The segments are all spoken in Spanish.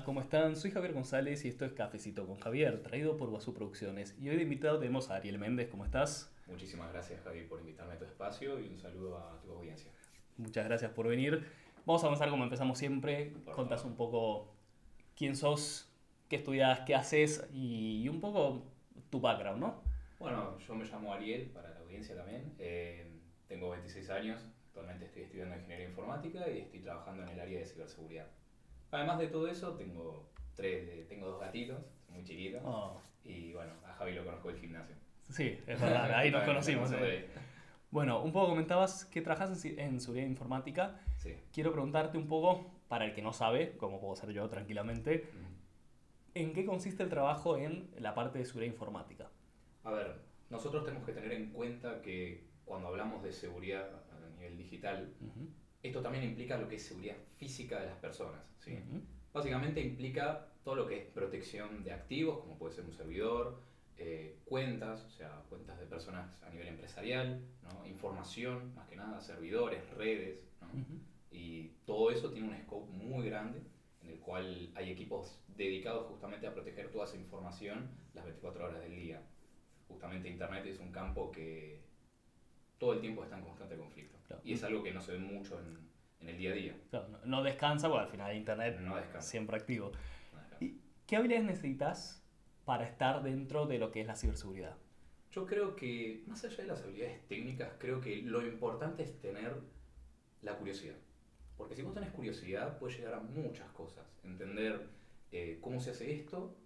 ¿Cómo están? Soy Javier González y esto es Cafecito con Javier, traído por Guazú Producciones. Y hoy de invitado tenemos a Ariel Méndez. ¿Cómo estás? Muchísimas gracias, Javi, por invitarme a tu espacio y un saludo a tu audiencia. Muchas gracias por venir. Vamos a avanzar como empezamos siempre. Por Contás favor. un poco quién sos, qué estudias, qué haces y un poco tu background, ¿no? Bueno, yo me llamo Ariel, para la audiencia también. Tengo 26 años, actualmente estoy estudiando Ingeniería Informática y estoy trabajando en el área de ciberseguridad. Además de todo eso, tengo dos gatitos, muy chiquitos, Oh, y bueno, a Javi lo conozco del gimnasio. sí, es verdad, ahí nos Justamente, conocimos. de ahí. Bueno, un poco comentabas que trabajas en seguridad informática. Sí. Quiero preguntarte un poco, para el que no sabe, como puedo ser yo tranquilamente, Ujú. ¿en qué consiste el trabajo en la parte de seguridad informática? A ver, nosotros tenemos que tener en cuenta que cuando hablamos de seguridad a nivel digital, Ujú, esto también implica lo que es seguridad física de las personas, ¿sí? ujú, Básicamente implica todo lo que es protección de activos, como puede ser un servidor, cuentas, o sea, cuentas de personas a nivel empresarial, ¿no? Información, más que nada, servidores, redes, ¿no? ujú. Y todo eso tiene un scope muy grande en el cual hay equipos dedicados justamente a proteger toda esa información las 24 horas del día. Justamente Internet es un campo que todo el tiempo está en constante conflicto. Claro, Y es algo que no se ve mucho en el día a día. claro, no descansa porque al final Internet No descansa, siempre activo. no descansa. ¿Y qué habilidades necesitas para estar dentro de lo que es la ciberseguridad? Yo creo que, más allá de las habilidades técnicas, creo que lo importante es tener la curiosidad. Porque si vos tenés curiosidad, puedes llegar a muchas cosas. Entender cómo se hace esto,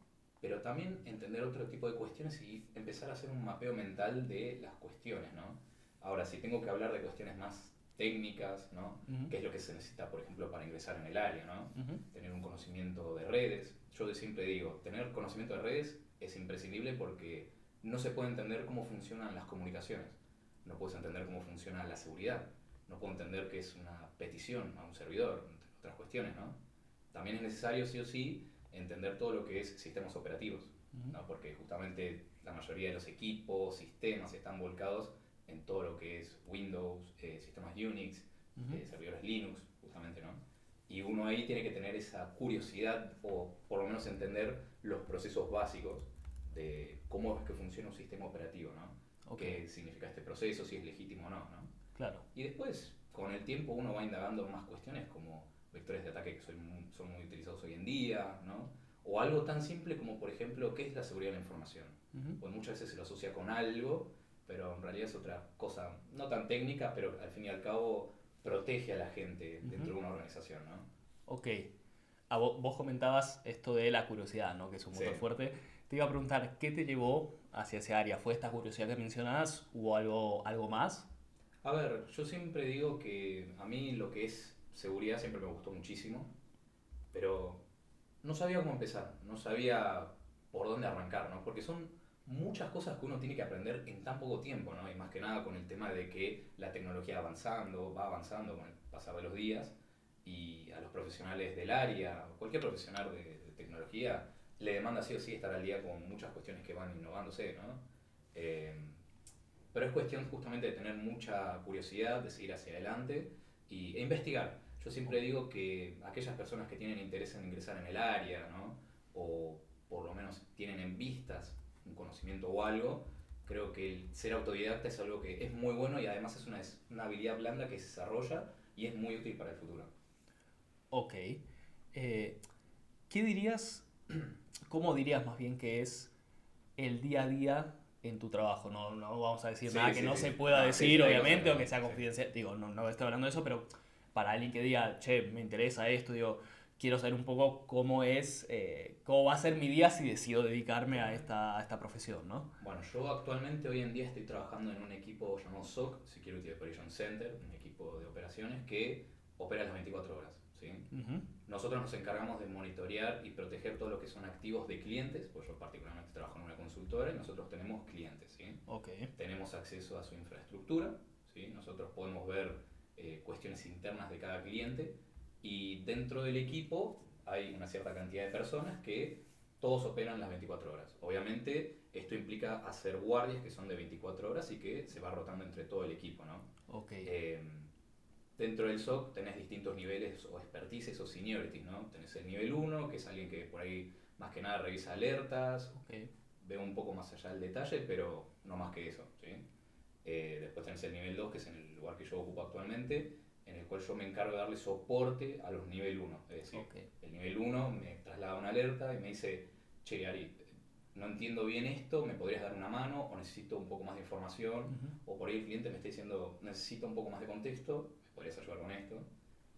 pero también entender otro tipo de cuestiones y empezar a hacer un mapeo mental de las cuestiones, ¿no? Ahora, si tengo que hablar de cuestiones más técnicas, ¿no? Ujú, ¿Qué es lo que se necesita, por ejemplo, para ingresar en el área, ¿no? ujú, Tener un conocimiento de redes. Yo siempre digo, tener conocimiento de redes es imprescindible porque no se puede entender cómo funcionan las comunicaciones, no puedes entender cómo funciona la seguridad, no puedo entender qué es una petición a un servidor, entre otras cuestiones, ¿no? También es necesario, sí o sí, entender todo lo que es sistemas operativos, ujú, ¿no? Porque justamente la mayoría de los equipos, sistemas están volcados en todo lo que es Windows, sistemas Unix, ujú. servidores Linux, justamente, ¿no? Y uno ahí tiene que tener esa curiosidad o por lo menos entender los procesos básicos de cómo es que funciona un sistema operativo, ¿no? Ok, ¿Qué significa este proceso, si es legítimo o no, ¿no? claro. Y después, con el tiempo, uno va indagando más cuestiones como vectores de ataque que son muy utilizados hoy en día, ¿no? O algo tan simple como, por ejemplo, ¿qué es la seguridad de la información? Ujú, Pues muchas veces se lo asocia con algo, pero en realidad es otra cosa, no tan técnica, pero al fin y al cabo protege a la gente ujú. dentro de una organización, ¿no? Ok. Vos comentabas esto de la curiosidad, ¿no? Que es un Sí. motor fuerte. Te iba a preguntar, ¿qué te llevó hacia esa área? ¿Fue esta curiosidad que mencionabas? ¿Hubo algo más? A ver, yo siempre digo que a mí lo que es seguridad siempre me gustó muchísimo, pero no sabía cómo empezar, no sabía por dónde arrancar, ¿no? Porque son muchas cosas que uno tiene que aprender en tan poco tiempo, ¿no? Y más que nada con el tema de que la tecnología va avanzando con el pasar de los días y a los profesionales del área, cualquier profesional de tecnología, le demanda sí o sí estar al día con muchas cuestiones que van innovándose, ¿no? Eh, pero es cuestión justamente de tener mucha curiosidad, de seguir hacia adelante e investigar. Yo siempre digo que aquellas personas que tienen interés en ingresar en el área, ¿no? O por lo menos tienen en vistas un conocimiento o algo, creo que el ser autodidacta es algo que es muy bueno y además es una habilidad blanda que se desarrolla y es muy útil para el futuro. Ok. Eh, ¿Qué dirías, cómo dirías más bien que es el día a día en tu trabajo? No, no vamos a decir nada Sí, que sí, no sí. se pueda No, sí, decir, sí, hay cosas que obviamente, o no. que sea Sí. confidencial. Digo, no estoy hablando de eso, pero para alguien que diga, che, me interesa esto, digo, quiero saber un poco cómo es, cómo va a ser mi día si decido dedicarme a Claro. esta profesión, ¿no? Bueno, yo actualmente hoy en día estoy trabajando en un equipo llamado SOC, Security Operation Center, un equipo de operaciones que opera las 24 horas, ¿sí? Ujú, Nosotros nos encargamos de monitorear y proteger todo lo que son activos de clientes, pues yo particularmente trabajo en una consultora y nosotros tenemos clientes, ¿sí? ok. Tenemos acceso a su infraestructura, ¿sí? Nosotros podemos ver cuestiones internas de cada cliente y dentro del equipo hay una cierta cantidad de personas que todos operan las 24 horas. Obviamente esto implica hacer guardias que son de 24 horas y que se va rotando entre todo el equipo, ¿no? Ok. Eh, dentro del SOC tenés distintos niveles o expertices o seniorities, ¿no? Tenés el nivel 1, que es alguien que por ahí más que nada revisa alertas, ve un poco más allá del detalle, pero no más que eso, ¿sí? Después tenés el nivel 2, que es en el lugar que yo ocupo actualmente, en el cual yo me encargo de darle soporte a los nivel 1. Es decir, el nivel 1 me traslada una alerta y me dice, che, Ari, no entiendo bien esto, ¿me podrías dar una mano? O necesito un poco más de información. O por ahí el cliente me está diciendo, necesito un poco más de contexto, ¿me podrías ayudar con esto?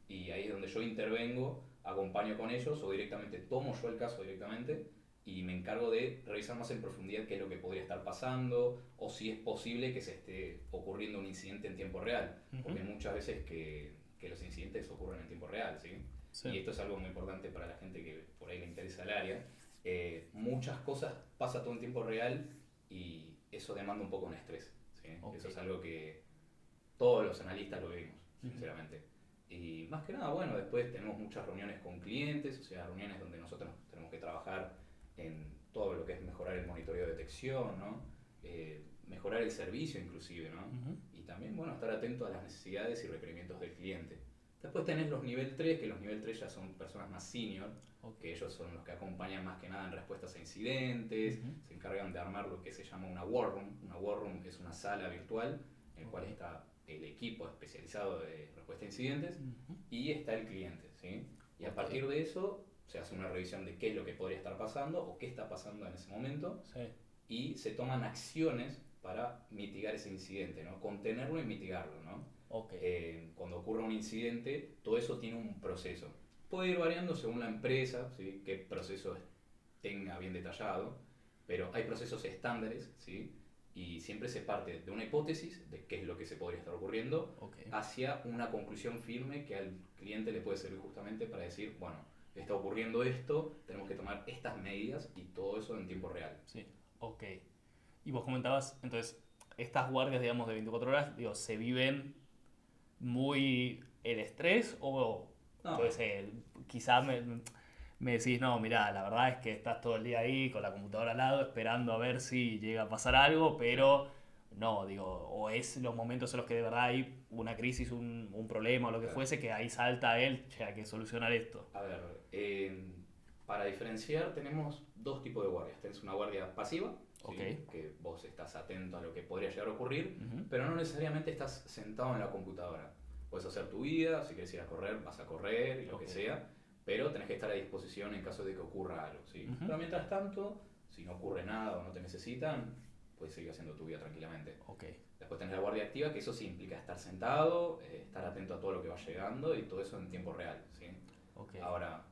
Y ahí es donde yo intervengo, acompaño con ellos o directamente tomo yo el caso directamente y me encargo de revisar más en profundidad qué es lo que podría estar pasando o si es posible que se esté ocurriendo un incidente en tiempo real, porque hay muchas veces que los incidentes ocurren en tiempo real, ¿sí? Sí. Y esto es algo muy importante para la gente que por ahí le interesa el área. Muchas cosas pasan todo en tiempo real y eso demanda un poco un estrés, ¿sí? Eso es algo que todos los analistas lo vivimos, sinceramente. Y más que nada, bueno, después tenemos muchas reuniones con clientes, o sea, reuniones donde nosotros tenemos que trabajar en todo lo que es mejorar el monitoreo de detección, ¿no? Mejorar el servicio inclusive, ¿no? Y también, bueno, estar atento a las necesidades y requerimientos del cliente. Después tenés los nivel 3, que los nivel 3 ya son personas más senior, que ellos son los que acompañan más que nada en respuestas a incidentes, se encargan de armar lo que se llama una war room. Una war room es una sala virtual en la cual está el equipo especializado de respuesta a incidentes y está el cliente, ¿sí? Y a partir de eso se hace una revisión de qué es lo que podría estar pasando o qué está pasando en ese momento y se toman acciones para mitigar ese incidente, ¿no? Contenerlo y mitigarlo, ¿no? Cuando ocurre un incidente, todo eso tiene un proceso. Puede ir variando según la empresa, ¿sí? Qué proceso tenga bien detallado, pero hay procesos estándares, ¿sí? Y siempre se parte de una hipótesis de qué es lo que se podría estar ocurriendo hacia una conclusión firme que al cliente le puede servir justamente para decir, bueno, está ocurriendo esto, tenemos que tomar estas medidas y todo eso en tiempo real. Sí, ok. Y vos comentabas, entonces, estas guardias, digamos, de 24 horas, digo, ¿se viven muy el estrés o no. Pues, quizás me decís, no, mirá, la verdad es que estás todo el día ahí con la computadora al lado esperando a ver si llega a pasar algo, pero no, digo, o es los momentos en los que de verdad hay una crisis, un problema o lo que fuese, que ahí salta él, che, hay que solucionar esto. A ver, para diferenciar tenemos dos tipos de guardias. Tenés una guardia pasiva, ¿sí? Que vos estás atento a lo que podría llegar a ocurrir, pero no necesariamente estás sentado en la computadora. Puedes hacer tu vida, si quieres ir a correr, vas a correr y lo que sea, pero tenés que estar a disposición en caso de que ocurra algo, ¿sí? Pero mientras tanto, si no ocurre nada o no te necesitan, puedes seguir haciendo tu vida tranquilamente. Después tenés la guardia activa, que eso sí implica estar sentado, estar atento a todo lo que va llegando y todo eso en tiempo real, ¿sí? Ahora,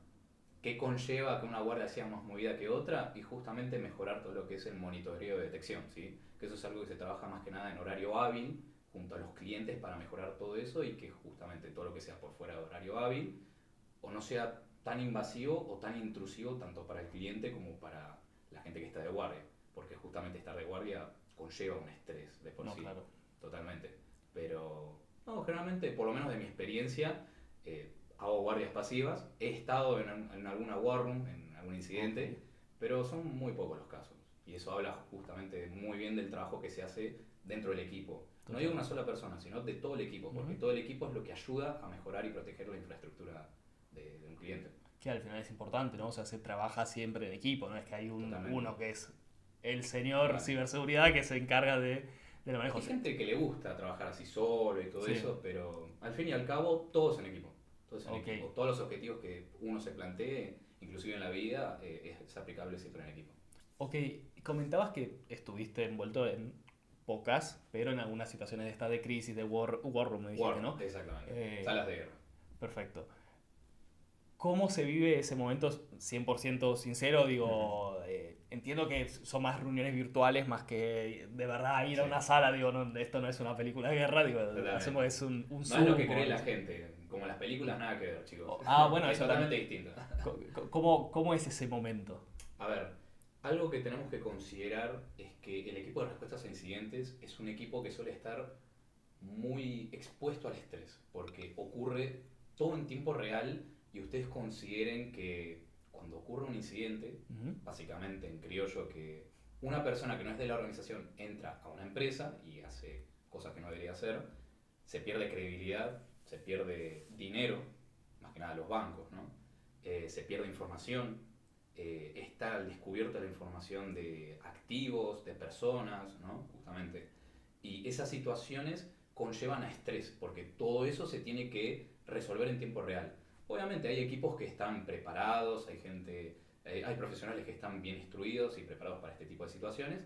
¿qué conlleva que una guardia sea más movida que otra? Y justamente mejorar todo lo que es el monitoreo de detección, ¿sí? Que eso es algo que se trabaja más que nada en horario hábil, junto a los clientes para mejorar todo eso y que justamente todo lo que sea por fuera de horario hábil o no sea tan invasivo o tan intrusivo tanto para el cliente como para la gente que está de guardia, porque justamente estar de guardia conlleva un estrés de por sí, claro. Totalmente. Pero no, generalmente, por lo menos de mi experiencia, hago guardias pasivas, he estado en alguna war room, en algún incidente, pero son muy pocos los casos y eso habla justamente muy bien del trabajo que se hace dentro del equipo. No digo una sola persona, sino de todo el equipo, porque todo el equipo es lo que ayuda a mejorar y proteger la infraestructura de un cliente. Que al final es importante, ¿no? O sea, se trabaja siempre en equipo, no es que hay uno que es el señor ciberseguridad que se encarga del manejo. Hay gente que le gusta trabajar así solo y todo eso, pero al fin y al cabo todos en equipo. Todos en equipo. Todos los objetivos que uno se plantee, inclusive en la vida, es aplicable siempre en equipo. Comentabas que estuviste envuelto en pocas, pero en algunas situaciones de esta de crisis, de war room, me dijiste, ¿no? Exactamente, salas de guerra. Perfecto. ¿Cómo se vive ese momento 100% sincero? Digo, entiendo que son más reuniones virtuales más que de verdad ir a una sala. Digo, no, esto no es una película de guerra, digo, hacemos es un no Zoom. Es lo que cree la gente, como las películas nada que ver, chicos. Bueno, es totalmente distinto. ¿Cómo es ese momento? A ver, algo que tenemos que considerar es que el equipo de respuestas a incidentes es un equipo que suele estar muy expuesto al estrés, porque ocurre todo en tiempo real y ustedes consideren que cuando ocurre un incidente, básicamente en criollo, que una persona que no es de la organización entra a una empresa y hace cosas que no debería hacer, se pierde credibilidad, se pierde dinero, más que nada los bancos, ¿no? Se pierde información, está al descubierto la información de activos, de personas, ¿no? Justamente. Y esas situaciones conllevan a estrés, porque todo eso se tiene que resolver en tiempo real. Obviamente hay equipos que están preparados, hay profesionales que están bien instruidos y preparados para este tipo de situaciones,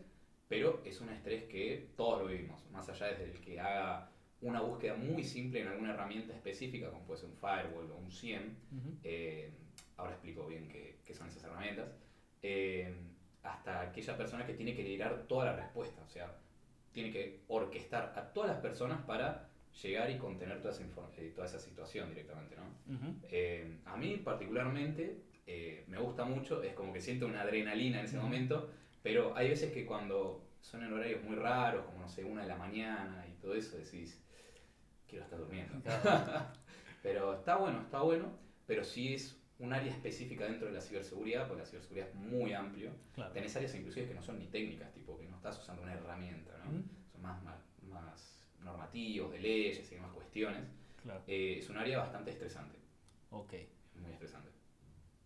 pero es un estrés que todos lo vivimos, más allá desde el que haga una búsqueda muy simple en alguna herramienta específica, como puede ser un firewall o un SIEM. Ahora explico bien qué son esas herramientas. Hasta aquella persona que tiene que liderar toda la respuesta, o sea, tiene que orquestar a todas las personas para llegar y contener toda esa situación directamente, ¿no? A mí particularmente me gusta mucho, es como que siento una adrenalina en ese momento, pero hay veces que cuando son en horarios muy raros, como no sé, 1 de la mañana y todo eso, decís, quiero estar durmiendo. Pero está bueno, pero sí es un área específica dentro de la ciberseguridad, porque la ciberseguridad es muy amplio. Claro. Tenés áreas inclusive que no son ni técnicas, tipo que no estás usando una herramienta, ¿no? Son más normativos, de leyes y demás cuestiones. Claro. Es un área bastante estresante. Ok. Muy estresante.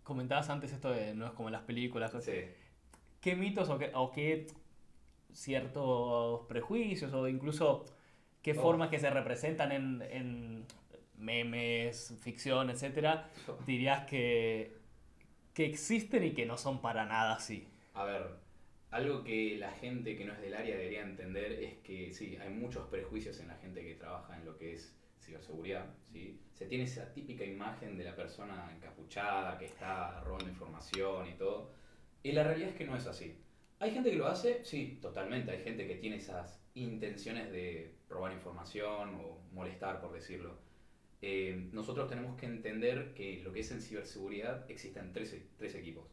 Comentabas antes esto de no es como en las películas. Sí. ¿Qué mitos o qué ciertos prejuicios o incluso qué formas que se representan en memes, ficción, etcétera, dirías que existen y que no son para nada así? A ver, algo que la gente que no es del área debería entender es que sí, hay muchos prejuicios en la gente que trabaja en lo que es ciberseguridad, ¿sí? Se tiene esa típica imagen de la persona encapuchada que está robando información y todo, y la realidad es que no es así. ¿Hay gente que lo hace? Sí, totalmente. Hay gente que tiene esas intenciones de robar información o molestar, por decirlo. Nosotros tenemos que entender que lo que es en ciberseguridad existen tres equipos.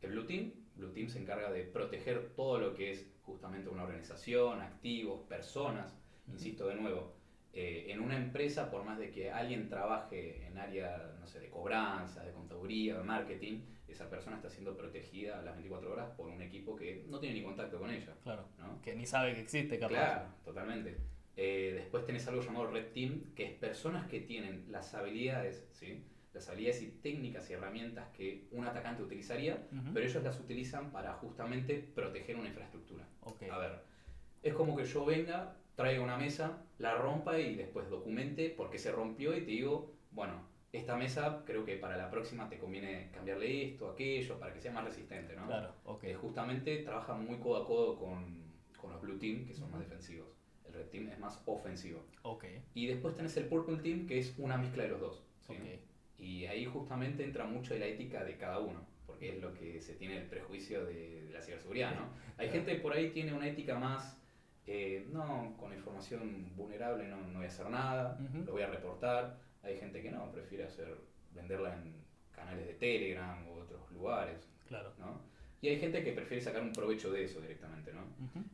El Blue Team se encarga de proteger todo lo que es justamente una organización, activos, personas. Insisto de nuevo, en una empresa, por más de que alguien trabaje en área, no sé, de cobranza, de contaduría, de marketing, esa persona está siendo protegida a las 24 horas por un equipo que no tiene ni contacto con ella. Claro, ¿no? que ni sabe que existe, capaz. Claro, totalmente. Después tenés algo llamado Red Team, que es personas que tienen las habilidades, ¿sí? Las habilidades y técnicas y herramientas que un atacante utilizaría, pero ellos las utilizan para justamente proteger una infraestructura. Okay. A ver, es como que yo venga, traiga una mesa, la rompa y después documente por qué se rompió y te digo, bueno, esta mesa creo que para la próxima te conviene cambiarle esto, aquello, para que sea más resistente, ¿no? Claro, okay. Justamente trabajan muy codo a codo con los Blue Team, que son más defensivos. El Red Team es más ofensivo. Okay. Y después tenés el Purple Team, que es una mezcla de los dos. ¿sí? Okay. Y ahí justamente entra mucho de la ética de cada uno, porque es lo que se tiene el prejuicio de la ciberseguridad, ¿no? Hay gente por ahí tiene una ética más, no, con información vulnerable no voy a hacer nada, lo voy a reportar. Hay gente que no, prefiere venderla en canales de Telegram u otros lugares, claro. ¿no? Y hay gente que prefiere sacar un provecho de eso directamente, ¿no?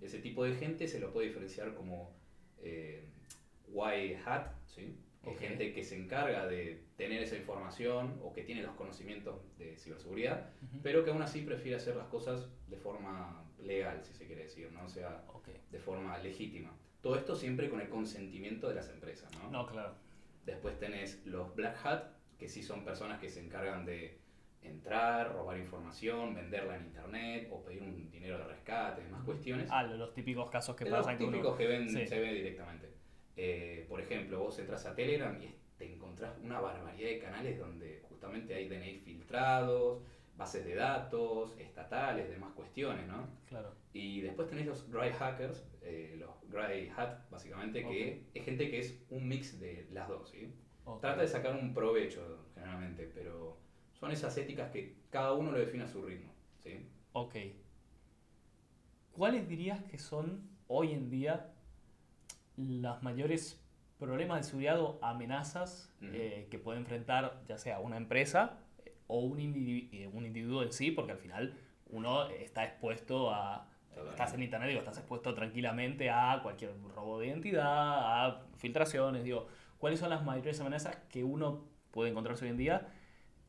Ese tipo de gente se lo puede diferenciar como white hat, ¿sí? Okay. Gente que se encarga de tener esa información o que tiene los conocimientos de ciberseguridad, pero que aún así prefiere hacer las cosas de forma legal, si se quiere decir, ¿no? O sea, de forma legítima. Todo esto siempre con el consentimiento de las empresas, ¿no? No, claro. Después tenés los black hat, que sí son personas que se encargan de entrar, robar información, venderla en internet o pedir un dinero de rescate, demás cuestiones. Los típicos casos que pasan. Los típicos que ven, sí. Se ve directamente. Por ejemplo, vos entras a Telegram y te encontrás una barbaridad de canales donde justamente hay DNI filtrados, bases de datos, estatales, demás cuestiones, ¿no? Claro. Y después tenés los grey hackers, los grey hat, básicamente, que es gente que es un mix de las dos, ¿sí? Trata de sacar un provecho, generalmente, pero son esas éticas que cada uno lo define a su ritmo, ¿sí? Ok. ¿Cuáles dirías que son hoy en día los mayores problemas de seguridad o amenazas que puede enfrentar ya sea una empresa o un individuo en sí? Porque al final uno está expuesto a... Estás en internet, estás expuesto tranquilamente a cualquier robo de identidad, a filtraciones, ¿cuáles son las mayores amenazas que uno puede encontrarse hoy en día?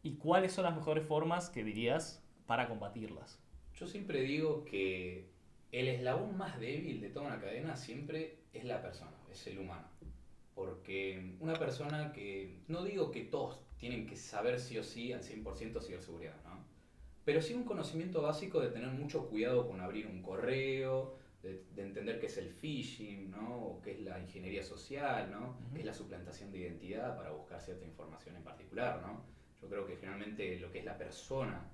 ¿Y cuáles son las mejores formas que dirías para combatirlas? Yo siempre digo que el eslabón más débil de toda una cadena siempre es la persona, es el humano. Porque una persona que, no digo que todos tienen que saber sí o sí al 100% ciberseguridad, ¿no? Pero sí un conocimiento básico de tener mucho cuidado con abrir un correo, de entender qué es el phishing, ¿no? O qué es la ingeniería social, ¿no? Qué es la suplantación de identidad para buscar cierta información en particular, ¿no? Yo creo que generalmente lo que es la persona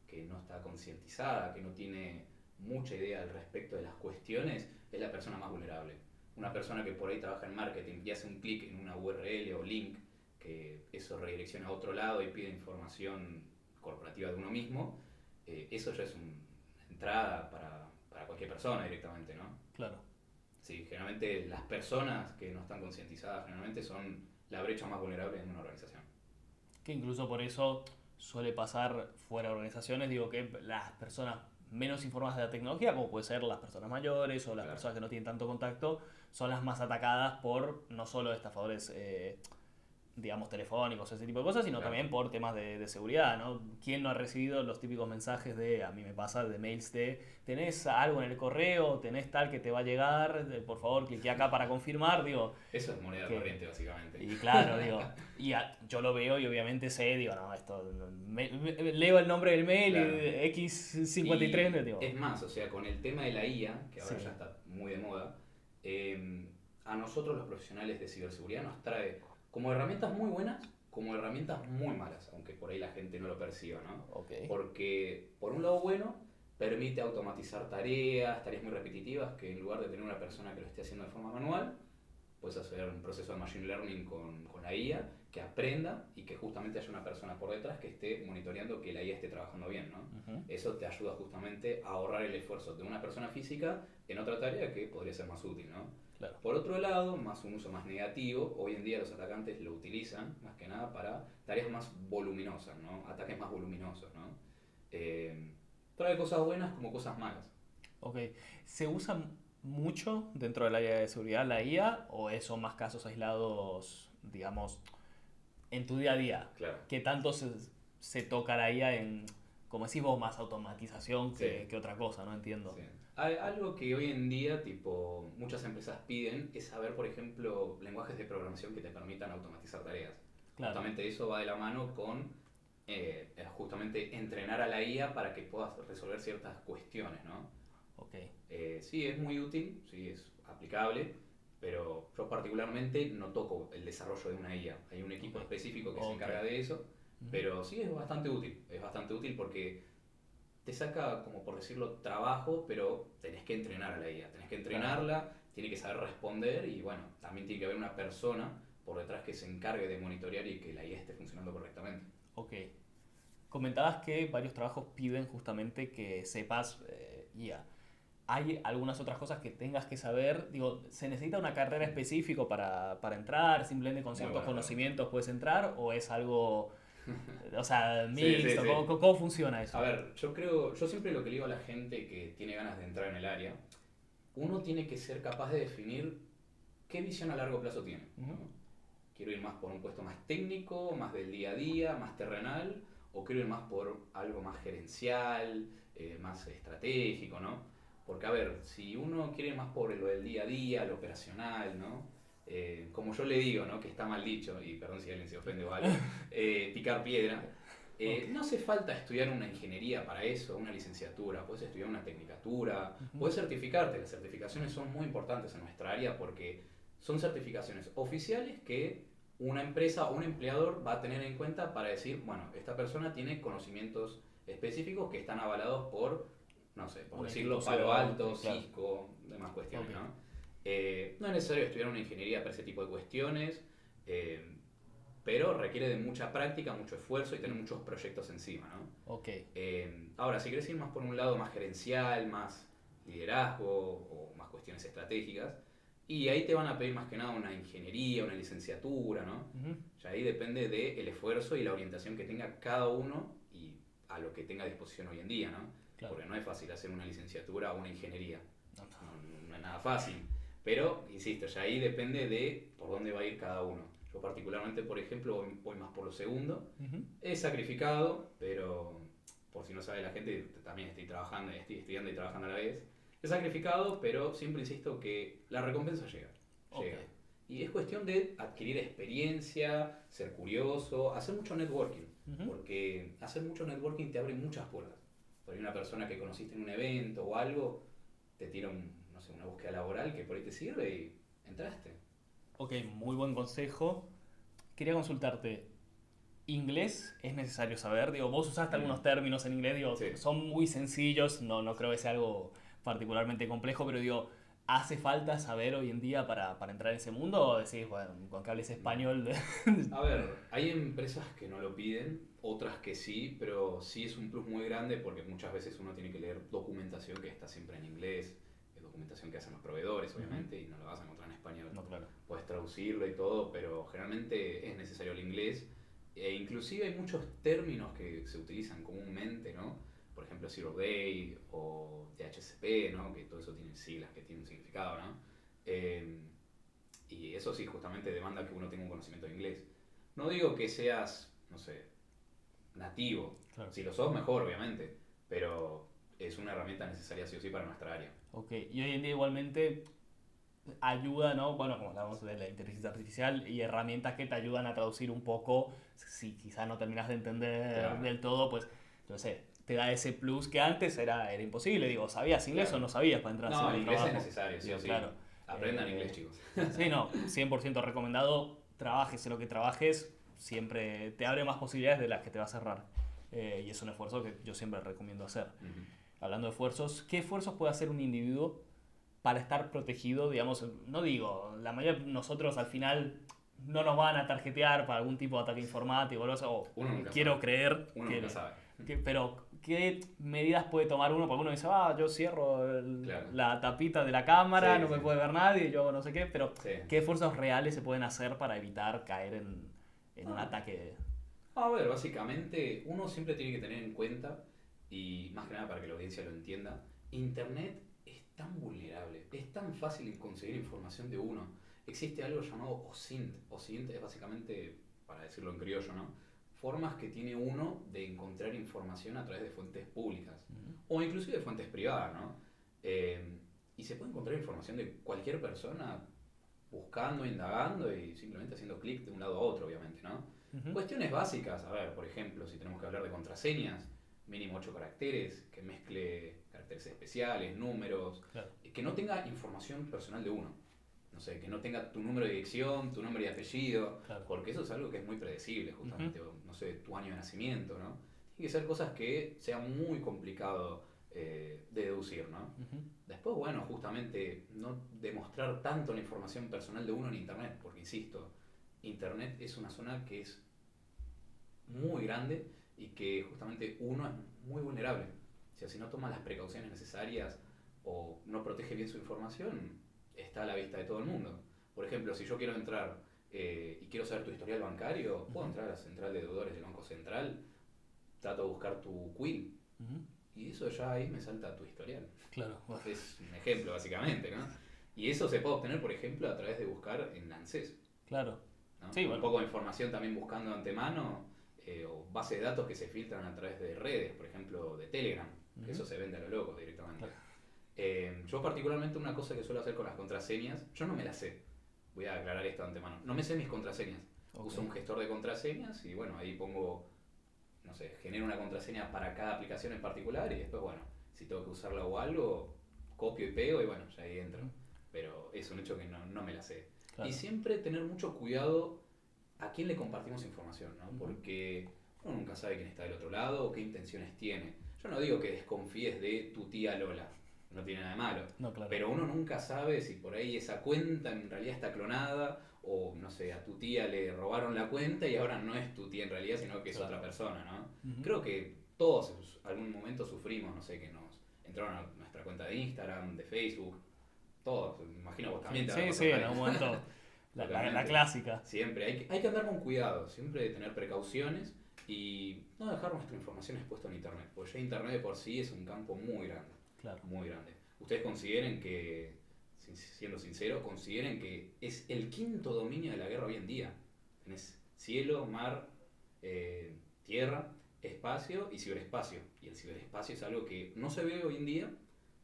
que no está concientizada, que no tiene mucha idea al respecto de las cuestiones, es la persona más vulnerable. Una persona que por ahí trabaja en marketing y hace un clic en una URL o link, que eso redirecciona a otro lado y pide información corporativa de uno mismo, eso ya es una entrada para cualquier persona directamente, ¿no? Claro. Sí, generalmente las personas que no están concientizadas generalmente son la brecha más vulnerable en una organización. Que incluso por eso suele pasar fuera de organizaciones, digo que las personas menos informadas de la tecnología, como puede ser las personas mayores o las Claro. personas que no tienen tanto contacto, son las más atacadas por no solo estafadores digamos, telefónicos, ese tipo de cosas, sino Claro. también por temas de seguridad, ¿no? ¿Quién no ha recibido los típicos mensajes de, a mí me pasa, de mails de, tenés algo en el correo, tenés tal que te va a llegar, por favor, clique acá para confirmar, digo, Eso es moneda que, corriente, básicamente. y claro, digo, yo lo veo y obviamente sé, digo, no, esto, leo el nombre del mail Claro. y X53, Y digo, es más, o sea, con el tema de la IA, que ahora sí, ya está muy de moda, a nosotros los profesionales de ciberseguridad nos trae como herramientas muy buenas, como herramientas muy malas, aunque por ahí la gente no lo perciba, ¿no? ok, Porque, por un lado bueno, permite automatizar tareas muy repetitivas, que en lugar de tener una persona que lo esté haciendo de forma manual, puedes hacer un proceso de machine learning con la IA, que aprenda y que justamente haya una persona por detrás que esté monitoreando que la IA esté trabajando bien, ¿no? ujú, Eso te ayuda justamente a ahorrar el esfuerzo de una persona física en otra tarea que podría ser más útil, ¿no? claro, Por otro lado, más un uso más negativo, hoy en día los atacantes lo utilizan más que nada para tareas más voluminosas, ¿no? Ataques más voluminosos, ¿no? Trae cosas buenas como cosas malas. ok. ¿Se usa mucho dentro del área de seguridad la IA o son más casos aislados, digamos, en tu día a día? Claro. ¿Qué tanto se toca la IA en, como decís vos, más automatización Sí. que otra cosa? No entiendo. Sí. Hay algo que hoy en día, tipo, muchas empresas piden es saber, por ejemplo, lenguajes de programación que te permitan automatizar tareas. Claro, Justamente eso va de la mano con justamente entrenar a la IA para que puedas resolver ciertas cuestiones, ¿no? ok, Sí, es muy útil, sí, es aplicable, pero yo particularmente no toco el desarrollo de una IA. Hay un equipo ok, específico que se ok. encarga de eso, Ujú, pero sí es bastante útil porque te saca, como por decirlo, trabajo, pero tenés que entrenar a la IA, tenés que claro, entrenarla, tiene que saber responder y bueno, también tiene que haber una persona por detrás que se encargue de monitorear y que la IA esté funcionando correctamente. ok. Comentabas que varios trabajos piden justamente que sepas IA. ¿Hay algunas otras cosas que tengas que saber? Digo, ¿se necesita una carrera específica para entrar? ¿Simplemente con Muy ciertos buena pregunta. conocimientos puedes entrar? ¿O es algo, o sea, Sí, sí, mixto? sí. ¿Cómo funciona A eso? ver, yo siempre lo que le digo a la gente que tiene ganas de entrar en el área, uno tiene que ser capaz de definir qué visión a largo plazo tiene, Ujú, ¿no? Quiero ir más por un puesto más técnico, más del día a día, más terrenal, o quiero ir más por algo más gerencial, más estratégico, ¿no? Porque, a ver, si uno quiere ir más por lo del día a día, lo operacional, ¿no? Como yo le digo, ¿no? Que está mal dicho, y perdón si alguien se ofende o algo, picar piedra. ok, No hace falta estudiar una ingeniería para eso, una licenciatura, puedes estudiar una tecnicatura, ujú, puedes certificarte. Las certificaciones son muy importantes en nuestra área porque son certificaciones oficiales que una empresa o un empleador va a tener en cuenta para decir, bueno, esta persona tiene conocimientos específicos que están avalados por, no sé, por una decirlo, Palo institución, Alto, claro, Cisco, demás cuestiones, ok, ¿no? No es necesario estudiar una ingeniería para ese tipo de cuestiones, eh, pero requiere de mucha práctica, mucho esfuerzo y tener muchos proyectos encima, ¿no? ok, Ahora, si querés ir más por un lado más gerencial, más liderazgo o más cuestiones estratégicas, y ahí te van a pedir más que nada una ingeniería, una licenciatura, ¿no? ujú, Ya ahí depende del esfuerzo y la orientación que tenga cada uno y a lo que tenga a disposición hoy en día, ¿no? claro. Porque no es fácil hacer una licenciatura o una ingeniería, No, no es nada fácil. Pero, insisto, ya ahí depende de por dónde va a ir cada uno. Yo particularmente, por ejemplo, voy más por lo segundo. ujú, He sacrificado, pero por si no sabe la gente, también estoy trabajando, estoy estudiando y trabajando a la vez. He sacrificado, pero siempre insisto que la recompensa llega. ok, Llega. Y es cuestión de adquirir experiencia, ser curioso, hacer mucho networking. Porque hacer mucho networking te abre muchas puertas. Por ahí una persona que conociste en un evento o algo, te tira no sé, una búsqueda laboral que por ahí te sirve y entraste. Ok, muy buen consejo. Quería consultarte, ¿inglés es necesario saber? Digo, vos usaste algunos términos en inglés, digo, Sí. son muy sencillos, no creo que sea algo particularmente complejo, pero digo, ¿hace falta saber hoy en día para entrar en ese mundo? ¿O decís, bueno, con que hables español? A ver, hay empresas que no lo piden, otras que sí, pero sí es un plus muy grande porque muchas veces uno tiene que leer documentación que está siempre en inglés, documentación que hacen los proveedores, obviamente, y no lo vas a encontrar en español. No, claro. Puedes traducirlo y todo, pero generalmente es necesario el inglés. E inclusive hay muchos términos que se utilizan comúnmente, ¿no? Por ejemplo, Zero Day o DHCP, ¿no? Que todo eso tiene siglas que tienen un significado, ¿no? Eh, y eso sí, justamente demanda que uno tenga un conocimiento de inglés. No digo que seas, no sé, nativo. Claro. Si lo sos, mejor, obviamente. Pero es una herramienta necesaria sí o sí para nuestra área. Ok, y hoy en día igualmente ayuda, ¿no? Bueno, como hablamos de la inteligencia artificial y herramientas que te ayudan a traducir un poco, si quizá no terminas de entender Claro. del todo, pues, no sé, te da ese plus que antes era imposible. Digo, ¿sabías inglés Claro. o no sabías para entrar a No, hacer el un inglés trabajo? es necesario, sí Digo, o sí. claro. Aprendan inglés, chicos. Sí, no, 100% recomendado. Trabajes en lo que trabajes, siempre te abre más posibilidades de las que te va a cerrar. Y es un esfuerzo que yo siempre recomiendo hacer. Hablando de esfuerzos, ¿qué esfuerzos puede hacer un individuo para estar protegido? Digamos, no digo, la mayoría de nosotros al final no nos van a tarjetear para algún tipo de ataque informático, o Uno nunca quiero sabe. creer Uno que, nunca sabe. pero ¿qué medidas puede tomar uno? Porque uno dice, yo cierro Claro. la tapita de la cámara, Sí, no me sí. puede ver nadie, yo no sé qué, pero Sí. ¿qué esfuerzos reales se pueden hacer para evitar caer en un ataque? A ver, básicamente uno siempre tiene que tener en cuenta, y más que nada para que la audiencia lo entienda, Internet es tan vulnerable, es tan fácil en conseguir información de uno. Existe algo llamado OSINT. OSINT es básicamente, para decirlo en criollo, ¿no? Formas que tiene uno de encontrar información a través de fuentes públicas o inclusive de fuentes privadas, ¿no? Y se puede encontrar información de cualquier persona buscando, indagando y simplemente haciendo clic de un lado a otro, obviamente, ¿no? Cuestiones básicas, a ver, por ejemplo, si tenemos que hablar de contraseñas, mínimo 8 caracteres, que mezcle caracteres especiales, números, Claro. que no tenga información personal de uno. No sé, que no tenga tu número de dirección, tu nombre y apellido, Claro. porque eso es algo que es muy predecible, justamente, o, no sé, tu año de nacimiento, ¿no? Tiene que ser cosas que sea muy complicado de deducir, ¿no? Después, bueno, justamente no demostrar tanto la información personal de uno en Internet, porque insisto, Internet es una zona que es muy grande y que justamente uno es muy vulnerable. O sea, si no toma las precauciones necesarias o no protege bien su información, está a la vista de todo el mundo. Por ejemplo, si yo quiero entrar y quiero saber tu historial bancario, puedo entrar a la central de deudores del Banco Central, trato de buscar tu QUIL y eso ya ahí me salta tu historial. Claro. Es un ejemplo, básicamente, ¿no? Y eso se puede obtener, por ejemplo, a través de buscar en ANSES. Claro. ¿No? Sí, Un bueno. poco de información también buscando de antemano, o bases de datos que se filtran a través de redes, por ejemplo, de Telegram, que eso se vende a lo loco directamente. Claro. Yo particularmente una cosa que suelo hacer con las contraseñas, yo no me las sé, voy a aclarar esto de antemano, no me sé mis contraseñas. Uso un gestor de contraseñas y bueno, ahí pongo, no sé, genero una contraseña para cada aplicación en particular y después, bueno, si tengo que usarla o algo, copio y pego y bueno, ya ahí entro. Pero es un hecho que no me la sé. Claro. Y siempre tener mucho cuidado a quién le compartimos información, ¿no? Porque uno nunca sabe quién está del otro lado o qué intenciones tiene. Yo no digo que desconfíes de tu tía Lola, no tiene nada de malo. No, claro. Pero uno nunca sabe si por ahí esa cuenta en realidad está clonada o, no sé, a tu tía le robaron la cuenta y ahora no es tu tía en realidad, sino que es otra persona, ¿no? Creo que todos en algún momento sufrimos, no sé, que nos entraron a nuestra cuenta de Instagram, de Facebook, todos, me imagino vos también. Sí, en algún momento. La clásica. Siempre, hay que andar con cuidado, siempre tener precauciones y no dejar nuestra información expuesta en Internet, porque ya Internet de por sí es un campo muy grande. Claro. Muy grande. ¿Ustedes consideren que, siendo sincero, consideren que es el quinto dominio de la guerra hoy en día? Tenés cielo, mar, tierra, espacio y ciberespacio. Y el ciberespacio es algo que no se ve hoy en día,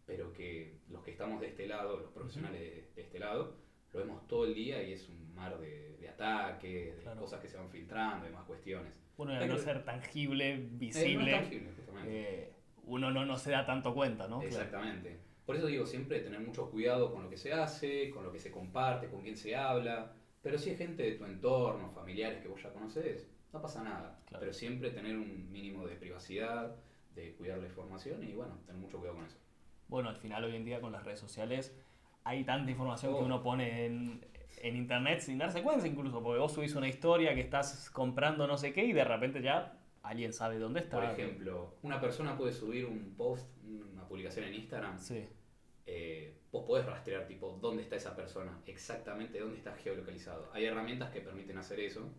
pero que los que estamos de este lado, los profesionales de este lado, lo vemos todo el día y es un mar de ataques, de Claro. cosas que se van filtrando, de más cuestiones. Bueno, y al Hay no que- ser tangible, no es visible, tangible, justamente. uno no se da tanto cuenta, ¿no? Claro. Exactamente. Por eso digo siempre tener mucho cuidado con lo que se hace, con lo que se comparte, con quién se habla. Pero si es gente de tu entorno, familiares que vos ya conoces, no pasa nada. Claro. Pero siempre tener un mínimo de privacidad, de cuidar la información y bueno, tener mucho cuidado con eso. Bueno, al final hoy en día con las redes sociales hay tanta información que Oh. uno pone en internet sin darse cuenta incluso, porque vos subís una historia que estás comprando no sé qué y de repente ya alguien sabe dónde está. Por ejemplo, una persona puede subir un post, una publicación en Instagram. Sí, Vos podés rastrear tipo dónde está esa persona, exactamente dónde está geolocalizado. Hay herramientas que permiten hacer eso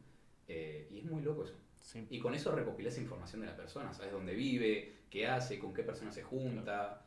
y es muy loco eso. sí. Y con eso recopilás información de la persona, sabes dónde vive, qué hace, con qué persona se junta,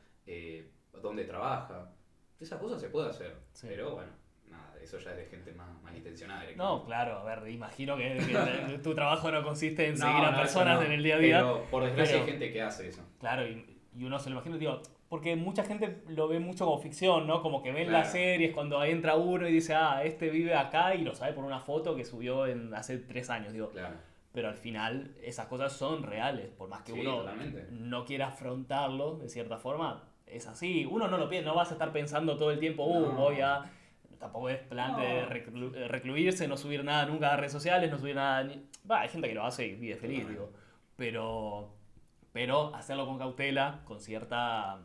dónde trabaja. Esas cosas se puede hacer, Sí. pero bueno, nada, eso ya es de gente más malintencionada No, directamente. claro, a ver, imagino que tu trabajo no consiste en No, seguir a no, eso personas no. en el día a día. Pero por desgracia pero- hay gente que hace eso. Claro, y uno se lo imagina, digo, porque mucha gente lo ve mucho como ficción, ¿no? Como que ven Claro. las series cuando entra uno y dice, ah, este vive acá y lo sabe por una foto que subió hace 3 años, digo. Claro. Pero al final esas cosas son reales, por más que Sí, uno totalmente. no quiera afrontarlo de cierta forma, es así. Uno no lo piensa, no vas a estar pensando todo el tiempo, No. voy a... Tampoco es plan de No. recluirse, no subir nada nunca a redes sociales, no subir nada... Va, hay gente que lo hace y vive feliz, Totalmente. digo. Pero hacerlo con cautela, con cierta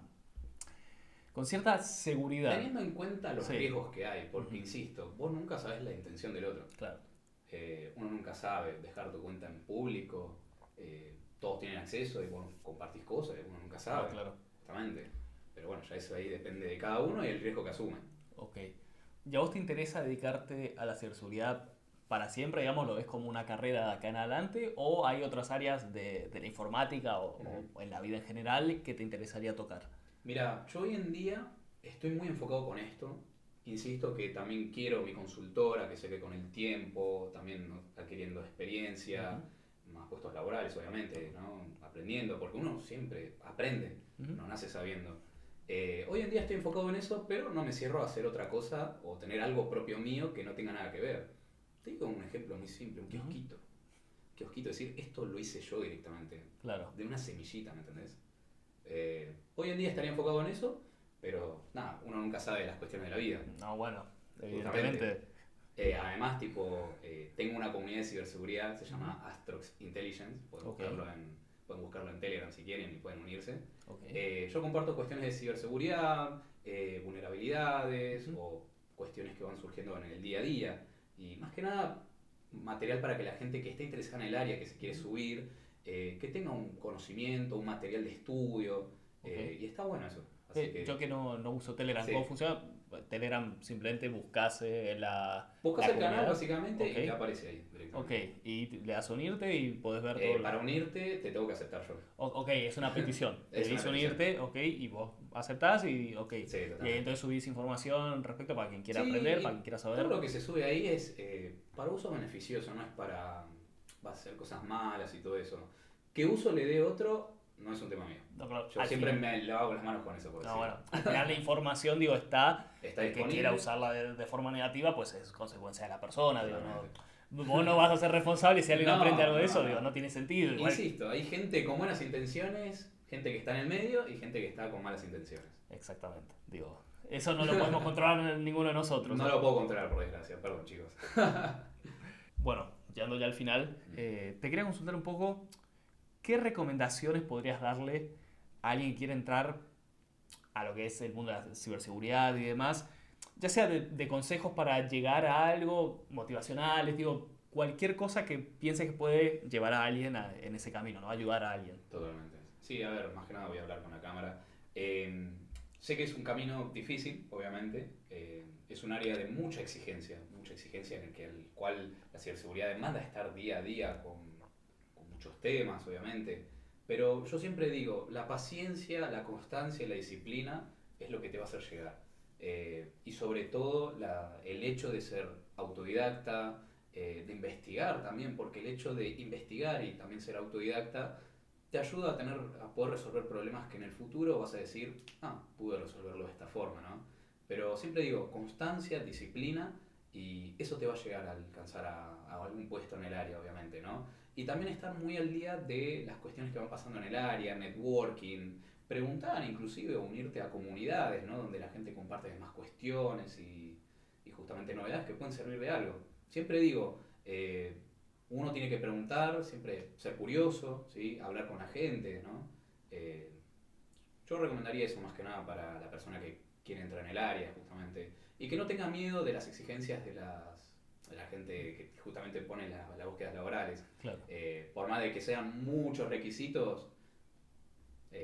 seguridad. Teniendo en cuenta los Sí. riesgos que hay, porque Ujú. insisto, vos nunca sabes la intención del otro. Claro, Uno nunca sabe dejar tu cuenta en público, todos tienen acceso y vos compartís cosas, uno nunca sabe. claro. Justamente. Pero bueno, ya eso ahí depende de cada uno y el riesgo que asume. Ok. ¿Y a vos te interesa dedicarte a la ciberseguridad para siempre, digamos, lo ves como una carrera de acá en adelante? ¿O hay otras áreas de la informática o en la vida en general que te interesaría tocar? Mira, yo hoy en día estoy muy enfocado con esto. Insisto que también quiero mi consultora, que sé que con el tiempo, también ¿no? adquiriendo experiencia, más puestos laborales, obviamente, ¿no? Aprendiendo, porque uno siempre aprende, Ujú. no nace sabiendo. Hoy en día estoy enfocado en eso, pero no me cierro a hacer otra cosa o tener algo propio mío que no tenga nada que ver. Te digo un ejemplo muy simple, un kiosquito. Kiosquito, decir, esto lo hice yo directamente, Claro. de una semillita, ¿me entendés? Hoy en día estaría enfocado en eso, pero nada, uno nunca sabe las cuestiones de la vida. No, bueno, evidentemente. Además, tipo, tengo una comunidad de ciberseguridad, se llama Astrox Intelligence, Ok. pueden buscarlo en Telegram si quieren y pueden unirse. Ok. Yo comparto cuestiones de ciberseguridad, vulnerabilidades Ujú. o cuestiones que van surgiendo en el día a día. Y más que nada, material para que la gente que esté interesada en el área, que se quiere subir, que tenga un conocimiento, un material de estudio. Ok. Y está bueno eso. Así que Yo que no uso Telegram, Sí. ¿cómo funciona? Telegram simplemente buscas buscas la el canal comunidad. básicamente Ok. y te aparece ahí Ok, directamente. y le das a unirte y podés ver todo. Para unirte te tengo que aceptar yo. Ok, es una petición. Te Es una dice petición. unirte, ok, y vos aceptás y ok. Sí, Y totalmente. ahí entonces subís información respecto para quien quiera Sí, aprender, y para quien quiera Todo saber. lo que se sube ahí es para uso beneficioso, no es para va a hacer cosas malas y todo eso. Que uso le dé otro no es un tema mío. No, pero Yo al siempre final- me lavo las manos con eso. Por No, decir. bueno, al final la información, digo, está. Está El que disponible. quiera usarla de forma negativa, pues es consecuencia de la persona, digo, Totalmente. no. Vos no vas a ser responsable si alguien No, aprende algo de no, eso, no. digo, no tiene sentido. Igual. Insisto, hay gente con buenas intenciones, gente que está en el medio y gente que está con malas intenciones. Exactamente, digo, eso no lo podemos controlar ninguno de nosotros. No lo puedo controlar, por desgracia, perdón chicos. Bueno, llegando ya al final, te quería consultar un poco, ¿qué recomendaciones podrías darle a alguien que quiere entrar a lo que es el mundo de la ciberseguridad y demás? Ya sea de consejos para llegar a algo, motivacionales, digo, cualquier cosa que pienses que puede llevar a alguien en ese camino, ¿no? Ayudar a alguien. Totalmente. Sí, a ver, más que nada voy a hablar con la cámara. Sé que es un camino difícil, obviamente. Es un área de mucha exigencia en el cual la ciberseguridad demanda estar día a día con muchos temas, obviamente. Pero yo siempre digo, la paciencia, la constancia y la disciplina es lo que te va a hacer llegar. Y sobre todo el hecho de ser autodidacta, de investigar también, porque el hecho de investigar y también ser autodidacta te ayuda a poder resolver problemas que en el futuro vas a decir, pude resolverlo de esta forma, ¿no? Pero siempre digo, constancia, disciplina, y eso te va a llegar a alcanzar a algún puesto en el área, obviamente, ¿no? Y también estar muy al día de las cuestiones que van pasando en el área, networking, preguntar inclusive o unirte a comunidades, ¿no? Donde la gente comparte más cuestiones y justamente novedades que pueden servir de algo. Siempre digo, uno tiene que preguntar, siempre ser curioso, ¿sí? Hablar con la gente, ¿no? Eh, yo recomendaría eso más que nada para la persona que quiere entrar en el área, justamente. Y que no tenga miedo de las exigencias de la gente que justamente pone las búsquedas laborales. Claro. Por más de que sean muchos requisitos,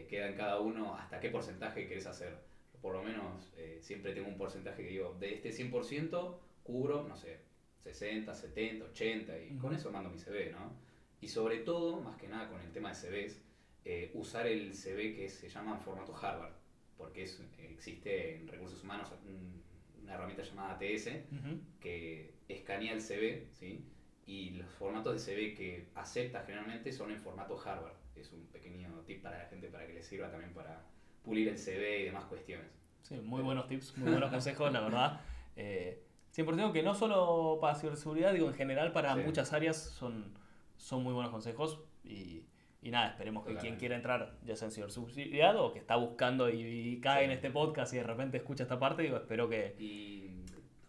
queda en cada uno hasta qué porcentaje querés hacer. Por lo menos siempre tengo un porcentaje que digo, de este 100% cubro, no sé, 60, 70, 80 y con eso mando mi CV, ¿no? Y sobre todo, más que nada con el tema de CVs, usar el CV que se llama en formato Harvard, porque existe en recursos humanos una herramienta llamada ATS que escanea el CV, ¿sí? Y los formatos de CV que acepta generalmente son en formato Harvard. Es un pequeño tip para la gente para que les sirva también para pulir el CV y demás cuestiones. Sí, muy buenos tips, muy buenos consejos, la verdad. 100% que no solo para ciberseguridad, digo, en general para muchas áreas son muy buenos consejos y nada, esperemos que quien quiera entrar, ya sea en ciberseguridad o que está buscando y cae en este podcast y de repente escucha esta parte, digo, espero que...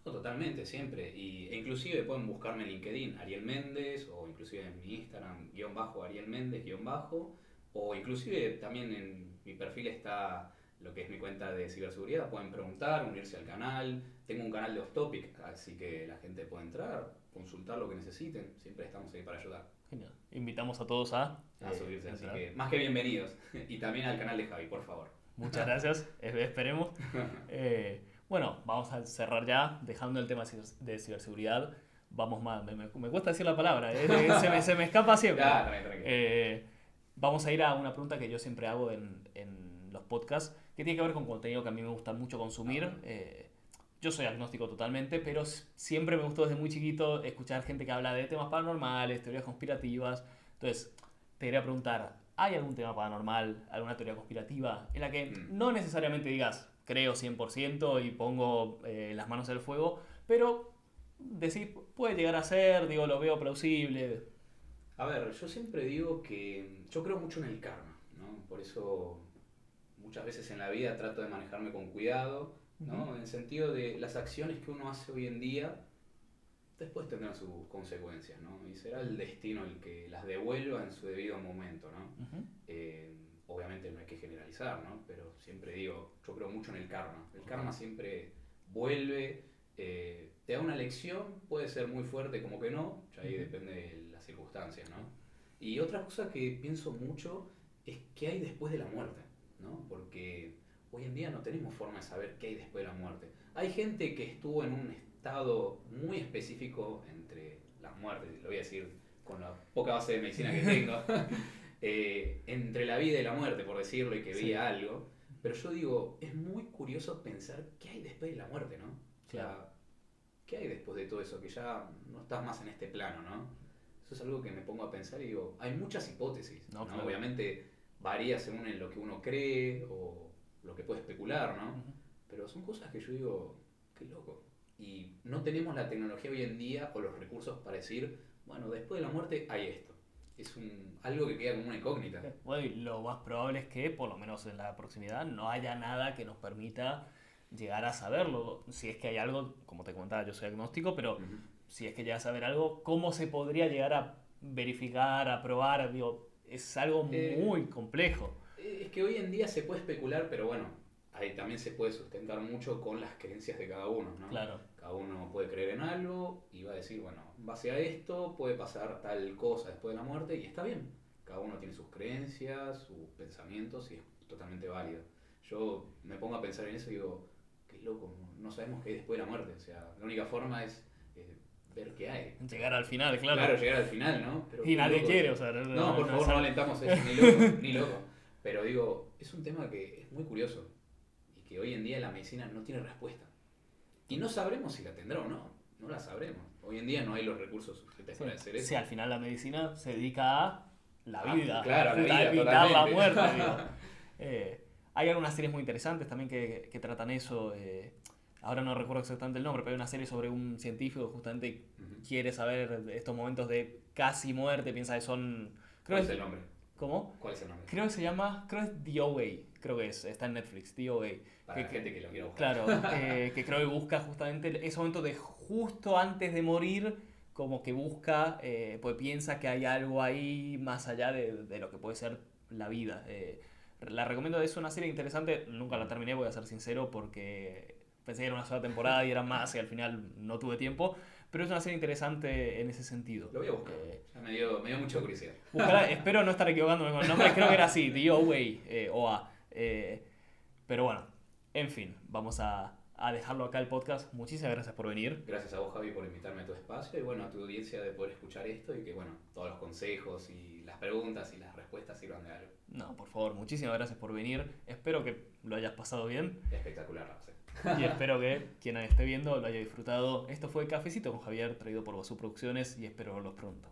No, totalmente, siempre. E inclusive pueden buscarme en LinkedIn, Ariel Méndez, o inclusive en mi Instagram, Ariel Méndez, o inclusive también en mi perfil está lo que es mi cuenta de ciberseguridad. Pueden preguntar, unirse al canal. Tengo un canal de off topic, así que la gente puede entrar, consultar lo que necesiten. Siempre estamos ahí para ayudar. Genial. Invitamos a todos a subirse, así que más que bienvenidos. Y también al canal de Javi, por favor. Muchas gracias, esperemos. Bueno, vamos a cerrar ya, dejando el tema de ciberseguridad. Vamos más, me cuesta decir la palabra, se me escapa siempre. Vamos a ir a una pregunta que yo siempre hago en los podcasts, que tiene que ver con contenido que a mí me gusta mucho consumir. Yo soy agnóstico totalmente, pero siempre me gustó desde muy chiquito escuchar gente que habla de temas paranormales, teorías conspirativas. Entonces, te quería preguntar, ¿hay algún tema paranormal, alguna teoría conspirativa en la que no necesariamente digas creo 100% y pongo las manos en el fuego, pero decís, puede llegar a ser, digo, lo veo plausible? A ver, yo siempre digo que yo creo mucho en el karma, ¿no? Por eso muchas veces en la vida trato de manejarme con cuidado, ¿no? En el sentido de las acciones que uno hace hoy en día después tendrán sus consecuencias, ¿no? Y será el destino el que las devuelva en su debido momento, ¿no? Obviamente no hay que generalizar, ¿no? Pero siempre digo, yo creo mucho en el karma. El karma siempre vuelve, te da una lección, puede ser muy fuerte como que no, ya ahí depende de las circunstancias, ¿no? Y otra cosa que pienso mucho es qué hay después de la muerte, ¿no? Porque hoy en día no tenemos forma de saber qué hay después de la muerte. Hay gente que estuvo en un estado muy específico entre las muertes, lo voy a decir con la poca base de medicina que tengo, entre la vida y la muerte, por decirlo, y que veía algo. Pero yo digo, es muy curioso pensar qué hay después de la muerte, ¿no? O sea, ¿qué hay después de todo eso? Que ya no estás más en este plano, ¿no? Eso es algo que me pongo a pensar y digo, hay muchas hipótesis, ¿no? Claro. Obviamente varía según en lo que uno cree o lo que puede especular, ¿no? Pero son cosas que yo digo, qué loco. Y no tenemos la tecnología hoy en día o los recursos para decir, bueno, después de la muerte hay esto. Es algo que queda como una incógnita. Bueno, y lo más probable es que, por lo menos en la proximidad, no haya nada que nos permita llegar a saberlo. Si es que hay algo, como te comentaba, yo soy agnóstico, pero si es que llegas a saber algo, ¿cómo se podría llegar a verificar, a probar? Digo, es algo muy complejo. Es que hoy en día se puede especular, pero bueno, ahí también se puede sustentar mucho con las creencias de cada uno, ¿no? Claro. Cada uno puede creer en algo y va a decir, bueno, en base a esto puede pasar tal cosa después de la muerte y está bien. Cada uno tiene sus creencias, sus pensamientos y es totalmente válido. Yo me pongo a pensar en eso y digo, qué loco, no sabemos qué hay después de la muerte. O sea, la única forma es ver qué hay. Llegar al final, claro. Claro, llegar al final, ¿no? Pero y nadie loco, quiere, o sea... No, por favor, no alentamos eso, ni loco, ni loco. Pero digo, es un tema que es muy curioso y que hoy en día la medicina no tiene respuesta. Y no sabremos si la tendrá o no, no la sabremos. Hoy en día no hay los recursos suficientes para hacer eso. Sí, al final la medicina se dedica a la vida, claro, a la vida, evitar la muerte. Digo. Hay algunas series muy interesantes también que tratan eso. ahora no recuerdo exactamente el nombre, pero hay una serie sobre un científico que justamente Ujú. quiere saber estos momentos de casi muerte, piensa que son... Creo ¿Cuál es que el nombre? ¿Cómo? ¿Cuál es el nombre? Creo que se llama, creo que es DOA, creo que es, está en Netflix, DOA. Para la gente que lo quiera buscar. Claro, que creo que busca justamente ese momento de justo antes de morir, como que busca, pues piensa que hay algo ahí más allá de lo que puede ser la vida. La recomiendo, es una serie interesante, nunca la terminé, voy a ser sincero, porque pensé que era una sola temporada y era más y al final no tuve tiempo, pero es una serie interesante en ese sentido. Lo voy a buscar. Ya me dio mucha curiosidad. Buscará, espero no estar equivocándome con el nombre, creo que era así, DOA, OA. Pero bueno, en fin, vamos a dejarlo acá el podcast. Muchísimas gracias por venir. Gracias a vos, Javi, por invitarme a tu espacio y bueno, a tu audiencia de poder escuchar esto y que bueno, todos los consejos y las preguntas y las respuestas sirvan de algo. No, por favor, muchísimas gracias por venir. Espero que lo hayas pasado bien Espectacular, Ramsey. y espero que quien esté viendo lo haya disfrutado. Esto fue Cafecito con Javier, traído por Basú Producciones y espero verlos pronto.